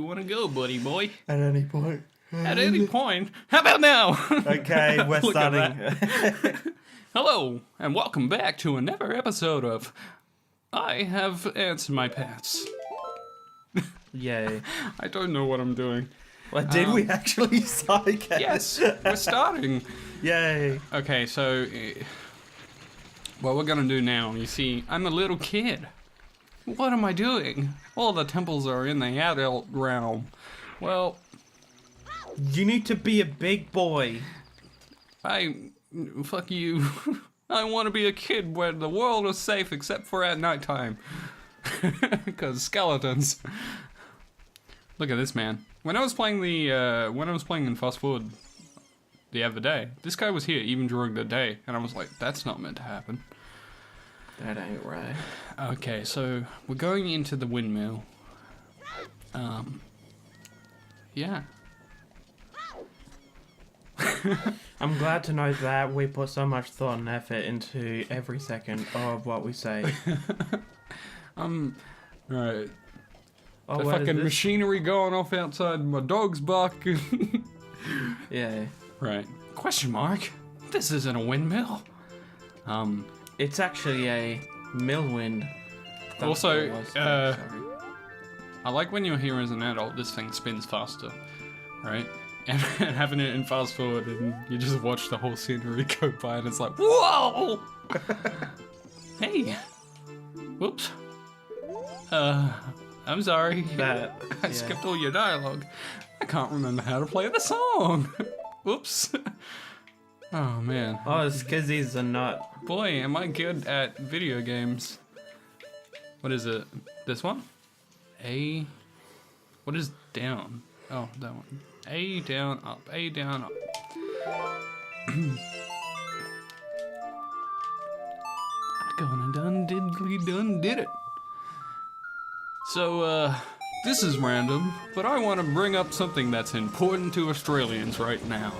want to go, buddy boy? At any point. At any point. How about now? Okay, we're Look at starting. Hello, and welcome back to another episode of I Have Ants in My Pants. Yay. I don't know what I'm doing. Well, did we actually start again? Yes, we're starting. Yay. Okay, so what we're gonna do now, you see, I'm a little kid. What am I doing? All the temples are in the adult realm. Well, You need to be a big boy. fuck you. I want to be a kid where the world is safe except for at nighttime. Because skeletons. Look at this man. When I was playing in Fast Forward the other day, this guy was here even during the day, and I was like, that's not meant to happen. That ain't right. Okay, so we're going into the windmill. Yeah. I'm glad to know that we put so much thought and effort into every second of what we say. Right. Oh, The what is fucking this? machinery going off outside, my dog's barking. Yeah. Right. Question mark? This isn't a windmill. It's actually a millwind. That's Also, what it was. Sorry. I like when you're here as an adult, this thing spins faster, right? And having it in fast forward and you just watch the whole scenery go by and it's like, whoa! Hey! Whoops. I'm sorry. I Yeah. skipped all your dialogue. I can't remember how to play the song. Whoops. Oh, man. Oh, it's because he's a nut. Boy, am I good at video games. What is it? This one? A. What is down? Oh, that one. A down, up. A down, up. I gonna done diddly done did it. So, this is random, but I want to bring up something that's important to Australians right now.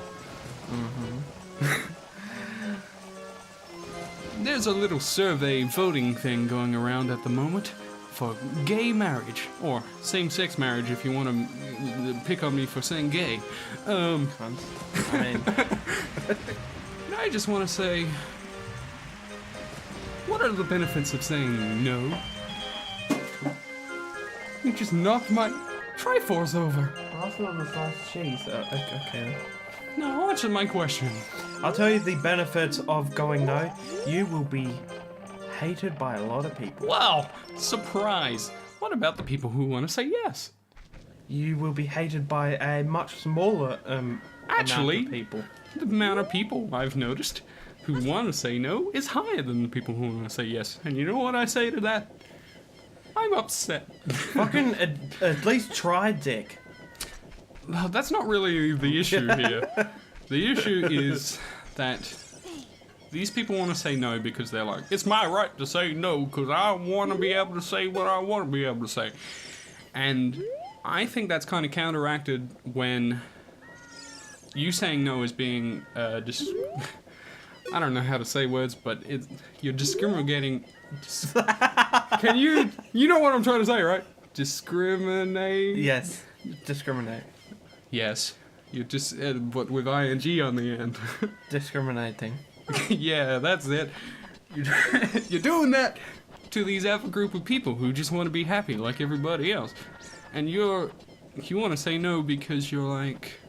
There's a little survey voting thing going around at the moment for gay marriage, or same-sex marriage if you want to pick on me for saying gay. I mean, And I just want to say, what are the benefits of saying no? You just knocked my Triforce over. I thought it was last cheese. Okay. No, answer my question. I'll tell you the benefits of going no. You will be hated by a lot of people. Wow, surprise. What about the people who want to say yes? You will be hated by a much smaller Actually, amount of people. The amount of people I've noticed who want to say no is higher than the people who want to say yes. And you know what I say to that? I'm upset. Fucking at least try, dick. Well, that's not really the issue here. The issue is that these people want to say no because they're like, it's my right to say no because I want to be able to say what I want to be able to say. And I think that's kind of counteracted when you saying no is being just... I don't know how to say words, but you're discriminating... Can you know what I'm trying to say, right? Discriminate? Yes. Discriminate. Yes. You just, but with ing on the end. Discriminating. Yeah, that's it. You're doing that to these other group of people who just want to be happy like everybody else. And you want to say no because you're like,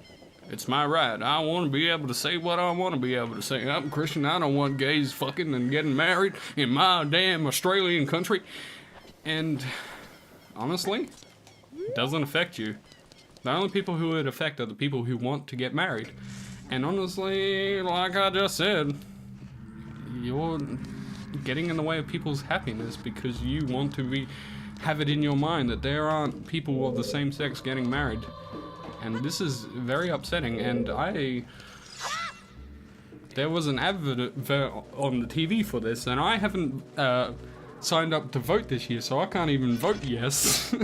it's my right. I want to be able to say what I want to be able to say. I'm Christian. I don't want gays fucking and getting married in my damn Australian country. And honestly, it doesn't affect you. The only people who it affect are the people who want to get married. And honestly, like I just said, you're getting in the way of people's happiness because you want to have it in your mind that there aren't people of the same sex getting married. And this is very upsetting, and there was an advert on the TV for this, and I haven't signed up to vote this year, so I can't even vote yes.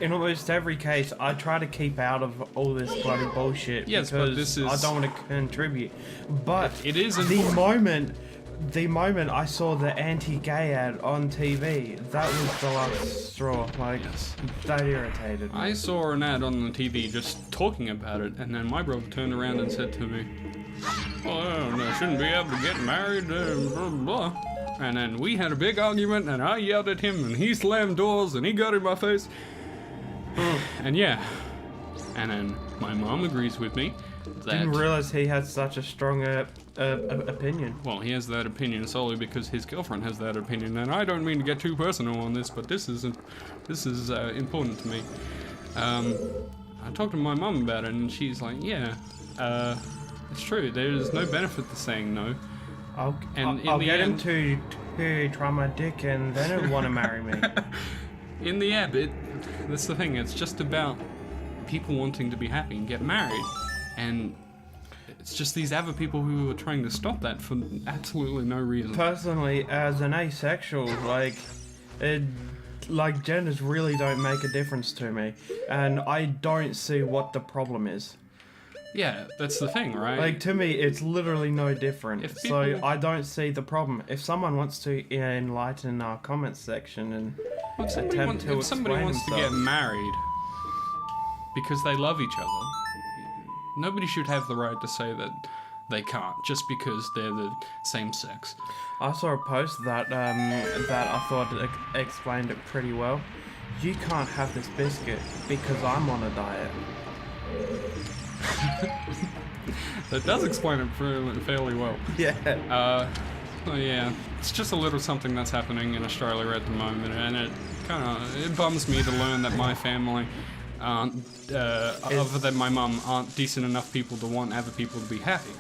In almost every case, I try to keep out of all this bloody bullshit Yes, but because this is... I don't want to contribute. But It is the moment the moment I saw the anti-gay ad on TV, that was the last straw. Like, that irritated me. I saw an ad on the TV just talking about it, and then my brother turned around and said to me, "Oh, I shouldn't be able to get married, blah, blah." And then we had a big argument, and I yelled at him, and he slammed doors, and he got in my face. And yeah. And then my mom agrees with me that... Didn't realize he had such a strong opinion. Well, he has that opinion solely because his girlfriend has that opinion, and I don't mean to get too personal on this, but this is important to me. I talked to my mom about it, and she's like, "Yeah, it's true. There's no benefit to saying no." I'll get him to try my dick, and then he'll want to marry me. In the end, that's the thing. It's just about people wanting to be happy and get married, and it's just these other people who are trying to stop that for absolutely no reason. Personally, as an asexual, genders really don't make a difference to me, and I don't see what the problem is. Yeah, that's the thing, right? Like, to me, it's literally no different. So I don't see the problem. If someone wants to enlighten our comments section and if somebody wants to get married because they love each other, nobody should have the right to say that they can't just because they're the same sex. I saw a post that I thought explained it pretty well. You can't have this biscuit because I'm on a diet. That does explain it fairly well. Yeah. Yeah, it's just a little something that's happening in Australia at the moment, and it bums me to learn that my family aren't, other than my mum, aren't decent enough people to want other people to be happy.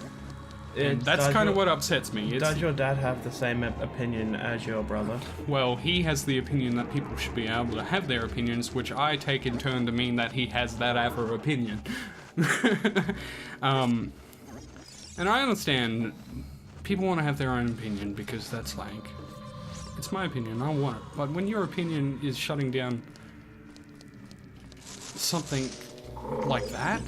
And that's kind of what upsets me. Does your dad have the same opinion as your brother? Well, he has the opinion that people should be able to have their opinions, which I take in turn to mean that he has that other opinion. And I understand people want to have their own opinion because that's like, it's my opinion, I want it. But when your opinion is shutting down something like that,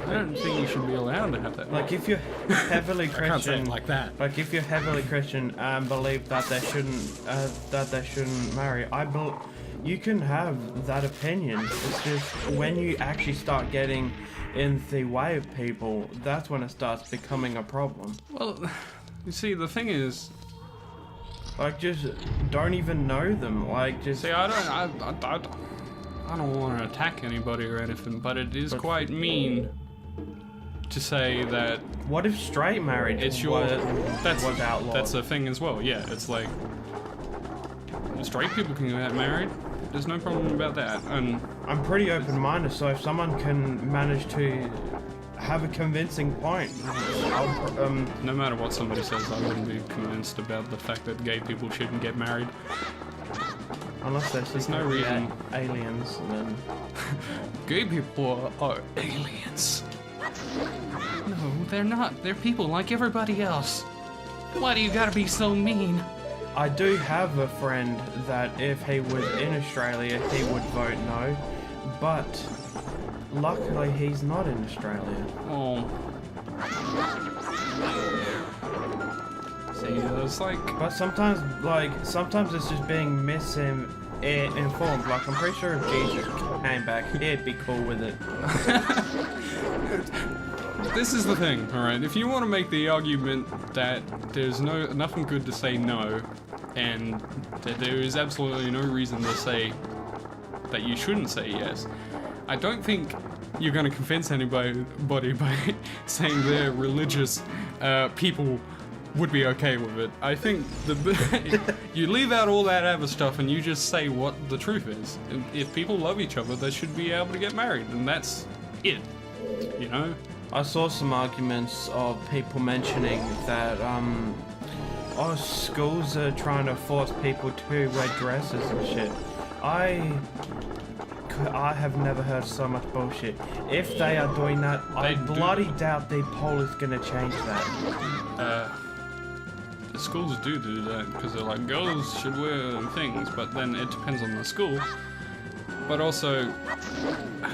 I don't think you should be allowed to have that. Like, if you're heavily Christian, I can't say it like that. Like, if you're heavily Christian and believe that they shouldn't marry, you can have that opinion. It's just when you actually start getting in the way of people, that's when it starts becoming a problem. Well, you see, the thing is, like, just don't even know them. Like, just see, I don't want to attack anybody or anything, but it is quite mean to say that. What if straight marriage was outlawed? That's the thing as well. Yeah, it's like straight people can get married. There's no problem about that. And I'm pretty open-minded, so if someone can manage to have a convincing point, no matter what somebody says, I wouldn't be convinced about the fact that gay people shouldn't get married. Unless there's no reason. Aliens, then gay people are aliens. No, they're not. They're people like everybody else. Why do you gotta be so mean? I do have a friend that if he was in Australia, he would vote no, but luckily he's not in Australia. Oh. See, it's like... But sometimes it's just being misinformed. Like, I'm pretty sure if Jesus came back, he'd be cool with it. This is the thing, alright? If you want to make the argument that there's nothing good to say no, and that there is absolutely no reason to say that you shouldn't say yes, I don't think you're going to convince anybody by saying their religious people would be okay with it. I think you leave out all that other stuff and you just say what the truth is. If people love each other, they should be able to get married, and that's it, you know? I saw some arguments of people mentioning that schools are trying to force people to wear dresses and shit. I have never heard so much bullshit. If they are doing that, I bloody doubt the poll is gonna change that. The schools do that because they're like, girls should wear things, but then it depends on the school. But also,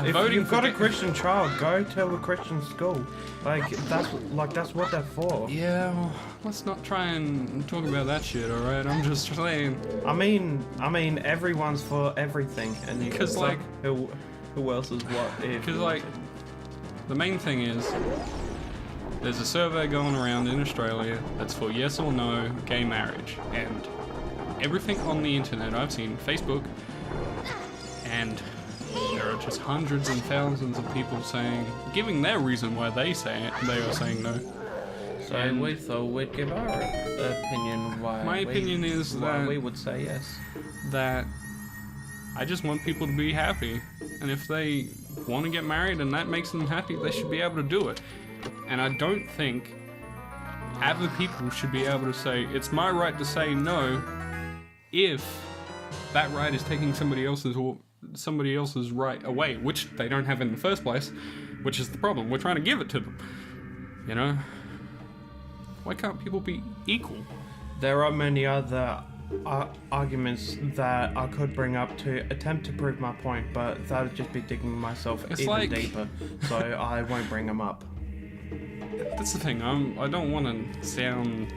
If voting you've got for a Christian child, go to a Christian school. That's what they're for. Yeah, well, let's not try and talk about that shit, alright? I'm just saying. I mean, everyone's for everything, and you 'Cause, like- who else is what? Because, like, the main thing is, there's a survey going around in Australia that's for yes or no gay marriage. And everything on the internet I've seen, Facebook, and there are just hundreds and thousands of people giving their reason why they are saying no. So And we thought we'd give our opinion why. my opinion is why that we would say yes. that I just want people to be happy, and if they want to get married and that makes them happy, they should be able to do it. And I don't think other people should be able to say it's my right to say no if that right is taking somebody else's right away, which they don't have in the first place, which is the problem. We're trying to give it to them, you know? Why can't people be equal? There are many other arguments that I could bring up to attempt to prove my point, but that would just be digging myself even deeper, so I won't bring them up. That's the thing, I don't want to sound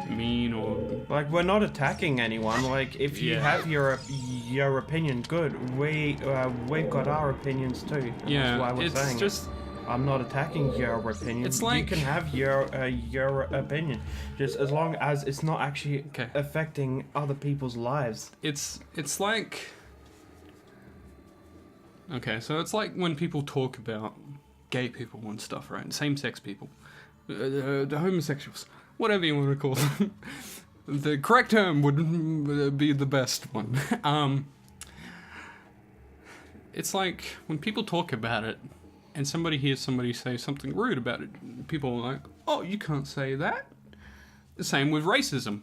mean or... Like, we're not attacking anyone. Like, if you have your opinion, good. We've got our opinions too. Yeah, that's why we're saying just... I'm not attacking your opinion. It's like... You can have your opinion, just as long as it's not actually affecting other people's lives. It's like... Okay, so it's like when people talk about gay people and stuff, right? Same-sex people. The homosexuals. Whatever you want to call them. The correct term would be the best one. It's like when people talk about it and somebody hears somebody say something rude about it, people are like, oh, you can't say that. The same with racism.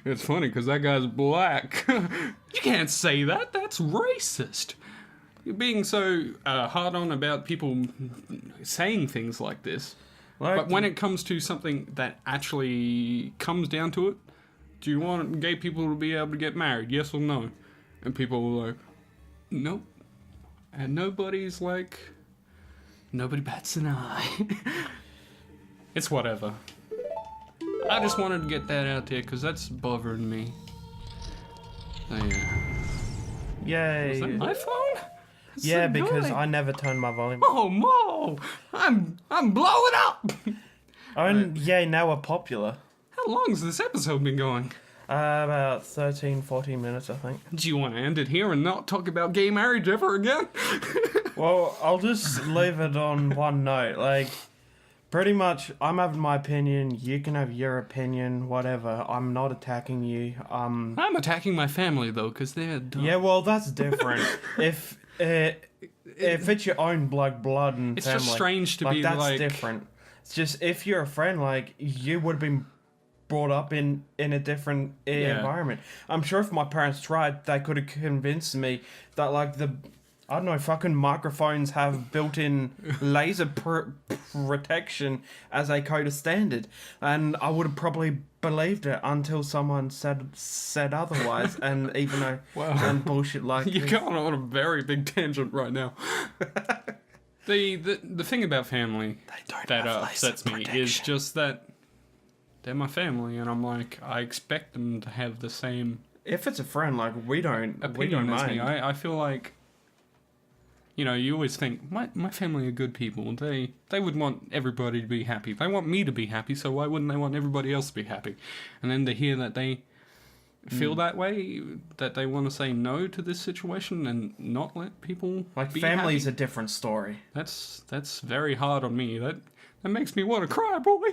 It's funny because that guy's black. You can't say that. That's racist. You're being so hard on about people saying things like this. But when it comes to something that actually comes down to it, do you want gay people to be able to get married, yes or no? And people are like, nope. And nobody bats an eye. It's whatever. I just wanted to get that out there because that's bothering me. Yay. Is that my phone? That's Yeah, so because annoying. I never turn my volume. Oh, Mo! I'm blowing up! Yeah, now we're popular. How long has this episode been going? About 13, 14 minutes, I think. Do you want to end it here and not talk about gay marriage ever again? Well, I'll just leave it on one note. Like, pretty much, I'm having my opinion. You can have your opinion, whatever. I'm not attacking you. I'm attacking my family, though, because they're dumb. Yeah, well, that's different. If it's your own blood and It's family, just strange to like, be that's like... different. It's just, if you're a friend, like, you would have been brought up in a different environment. I'm sure if my parents tried, they could have convinced me that, like, I don't know, fucking microphones have built-in laser protection as a code of standard, and I would have probably believed it until someone said otherwise, and even though and bullshit like You're this. going on a very big tangent right now. The thing about family that upsets me is just that they're my family, and I'm like, I expect them to have the same If it's a friend, like, we don't opinion as me. mind. I feel like, you know, you always think, my family are good people. They would want everybody to be happy. They want me to be happy, so why wouldn't they want everybody else to be happy? And then to hear that they feel that way, that they want to say no to this situation and not let people Like, be family's happy. a different story. That's very hard on me. That makes me want to cry, boy.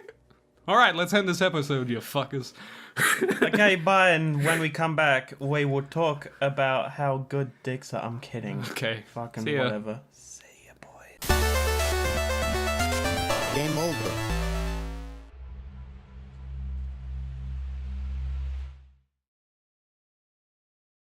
All right, let's end this episode, you fuckers. Okay, bye, and when we come back, we will talk about how good dicks are. I'm kidding. Okay. Fucking See ya. whatever. See ya, boy.